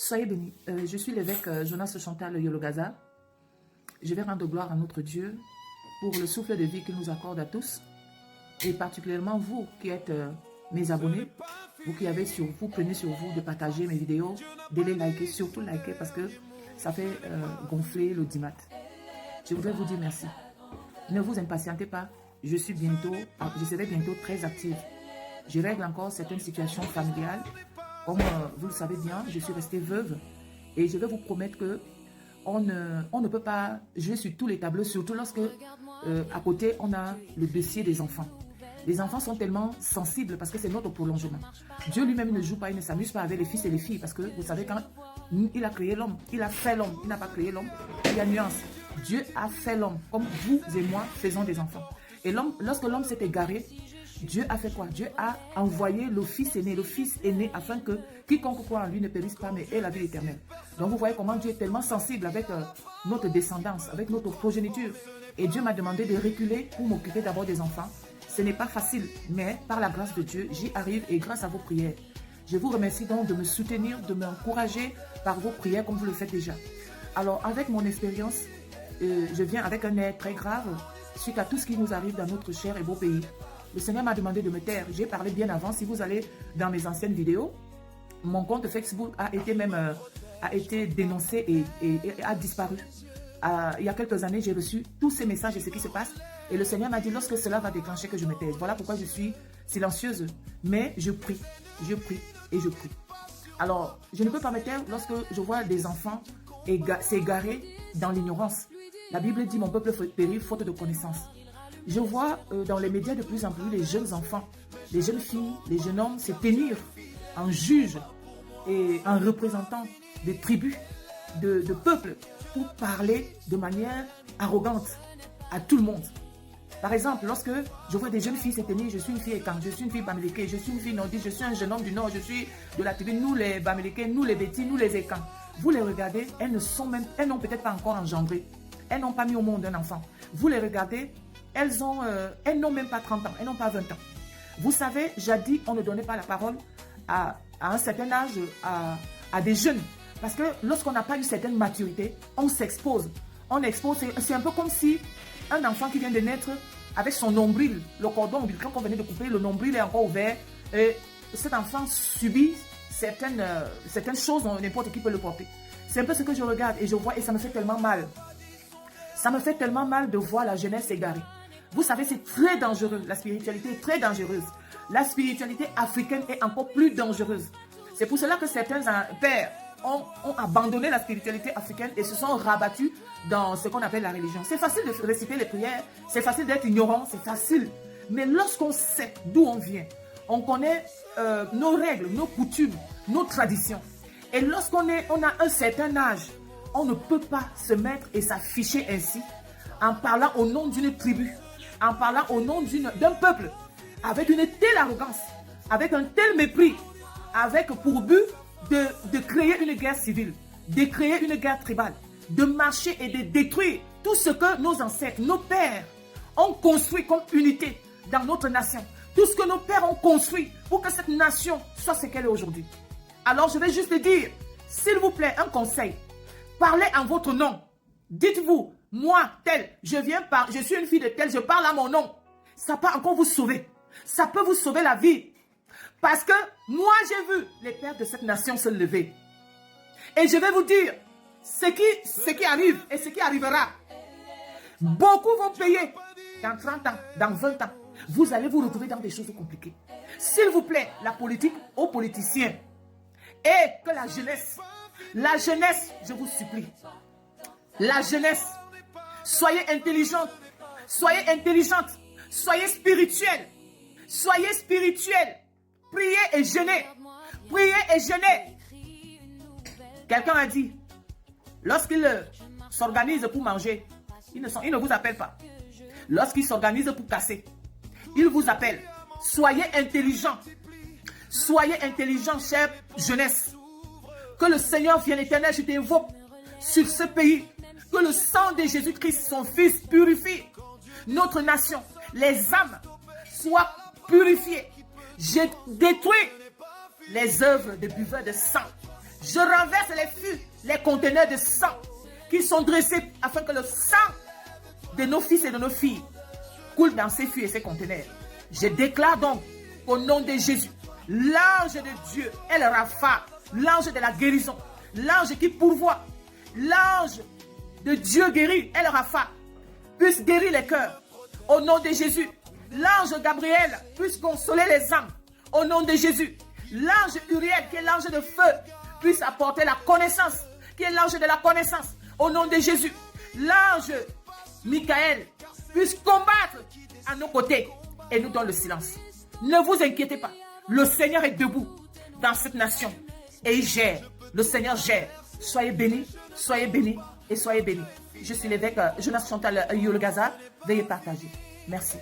Soyez bénis. Je suis l'évêque Jonas Chantal Yologaza. Je vais rendre gloire à notre Dieu pour le souffle de vie qu'il nous accorde à tous. Et particulièrement vous qui êtes mes abonnés. Vous qui avez sur vous, prenez sur vous de partager mes vidéos, de les liker, surtout liker parce que ça fait gonfler l'audimat. Je voudrais vous dire merci. Ne vous impatientez pas. Je serai bientôt très active. Je règle encore certaines situations familiales. Comme vous le savez bien, je suis restée veuve et je vais vous promettre que on ne peut pas jouer sur tous les tableaux, surtout lorsque à côté on a le dossier des enfants. Les enfants sont tellement sensibles parce que c'est notre prolongement. Dieu lui-même ne joue pas, il ne s'amuse pas avec les fils et les filles parce que vous savez quand il a créé l'homme, il a fait l'homme, il n'a pas créé l'homme, il y a nuance. Dieu a fait l'homme comme vous et moi faisons des enfants. Et lorsque l'homme s'est égaré, Dieu a fait quoi? Dieu a envoyé le fils aîné afin que quiconque croit en lui ne périsse pas mais ait la vie éternelle. Donc vous voyez comment Dieu est tellement sensible avec notre descendance, avec notre progéniture. Et Dieu m'a demandé de reculer pour m'occuper d'abord des enfants. Ce n'est pas facile, mais par la grâce de Dieu, j'y arrive et grâce à vos prières. Je vous remercie donc de me soutenir, de m'encourager par vos prières comme vous le faites déjà. Alors avec mon expérience, je viens avec un air très grave suite à tout ce qui nous arrive dans notre cher et beau pays. Le Seigneur m'a demandé de me taire. J'ai parlé bien avant. Si vous allez dans mes anciennes vidéos, mon compte Facebook a été dénoncé et a disparu. Il y a quelques années, j'ai reçu tous ces messages et ce qui se passe. Et le Seigneur m'a dit, lorsque cela va déclencher, que je me taise. Voilà pourquoi je suis silencieuse. Mais je prie et je prie. Alors, je ne peux pas me taire lorsque je vois des enfants s'égarer dans l'ignorance. La Bible dit, mon peuple périt faute de connaissance. Je vois dans les médias de plus en plus les jeunes enfants, les jeunes filles, les jeunes hommes se tenir en juge et en représentant des tribus, de peuples pour parler de manière arrogante à tout le monde. Par exemple, lorsque je vois des jeunes filles se tenir, je suis une fille écan, je suis une fille baméliquée, je suis une fille nordique, je suis un jeune homme du Nord, je suis de la tribu, nous les baméliqués, nous les bétis, nous les écans. Vous les regardez, elles n'ont peut-être pas encore engendré, elles n'ont pas mis au monde un enfant. Vous les regardez, elles n'ont même pas 30 ans, elles n'ont pas 20 ans. Vous savez, jadis, on ne donnait pas la parole à un certain âge à des jeunes. Parce que lorsqu'on n'a pas une certaine maturité, on s'expose. On expose, c'est un peu comme si un enfant qui vient de naître avec son nombril, le cordon ombilical qu'on venait de couper, le nombril est encore ouvert. Et cet enfant subit certaines choses dont n'importe qui peut le porter. C'est un peu ce que je regarde et je vois et ça me fait tellement mal. Ça me fait tellement mal de voir la jeunesse égarée. Vous savez, c'est très dangereux. La spiritualité est très dangereuse. La spiritualité africaine est encore plus dangereuse. C'est pour cela que certains pères ont abandonné la spiritualité africaine et se sont rabattus dans ce qu'on appelle la religion. C'est facile de réciter les prières, c'est facile d'être ignorant, c'est facile. Mais lorsqu'on sait d'où on vient, on connaît nos règles, nos coutumes, nos traditions. Et lorsqu'on a un certain âge, on ne peut pas se mettre et s'afficher ainsi en parlant au nom d'une tribu, en parlant au nom d'un peuple, avec une telle arrogance, avec un tel mépris, avec pour but de créer une guerre civile, de créer une guerre tribale, de marcher et de détruire tout ce que nos ancêtres, nos pères ont construit comme unité dans notre nation. Tout ce que nos pères ont construit pour que cette nation soit ce qu'elle est aujourd'hui. Alors je vais juste dire, s'il vous plaît, un conseil. Parlez en votre nom. Dites-vous, moi, tel, je suis une fille de tel, je parle à mon nom. Ça peut encore vous sauver. Ça peut vous sauver la vie. Parce que moi, j'ai vu les pères de cette nation se lever. Et je vais vous dire, ce qui arrive et ce qui arrivera. Beaucoup vont payer dans 30 ans, dans 20 ans. Vous allez vous retrouver dans des choses compliquées. S'il vous plaît, la politique aux politiciens et que la jeunesse, je vous supplie, la jeunesse, soyez intelligente, soyez spirituelle, priez et jeûnez, Quelqu'un a dit, lorsqu'il s'organise pour manger, il ne vous appelle pas. Lorsqu'il s'organise pour casser, il vous appelle. Soyez intelligents, chère jeunesse. Que le Seigneur vienne éternel, je t'invoque sur ce pays. Que le sang de Jésus-Christ, son Fils, purifie notre nation. Les âmes soient purifiées. Je détruis les œuvres de buveurs de sang. Je renverse les fûts, les conteneurs de sang qui sont dressés afin que le sang de nos fils et de nos filles coule dans ces fûts et ces conteneurs. Je déclare donc au nom de Jésus, l'ange de Dieu, El Rapha, l'ange de la guérison, l'ange qui pourvoit, l'ange de Dieu guérit, El Rapha, puisse guérir les cœurs. Au nom de Jésus, l'ange Gabriel puisse consoler les âmes. Au nom de Jésus, l'ange Uriel, qui est l'ange de feu, puisse apporter la connaissance, qui est l'ange de la connaissance. Au nom de Jésus, l'ange Michael puisse combattre à nos côtés et nous donne le silence. Ne vous inquiétez pas. Le Seigneur est debout dans cette nation et il gère. Le Seigneur gère. Soyez bénis et soyez bénis. Je suis l'évêque Jonas Chantal Yolo Gaza. Veuillez partager. Merci.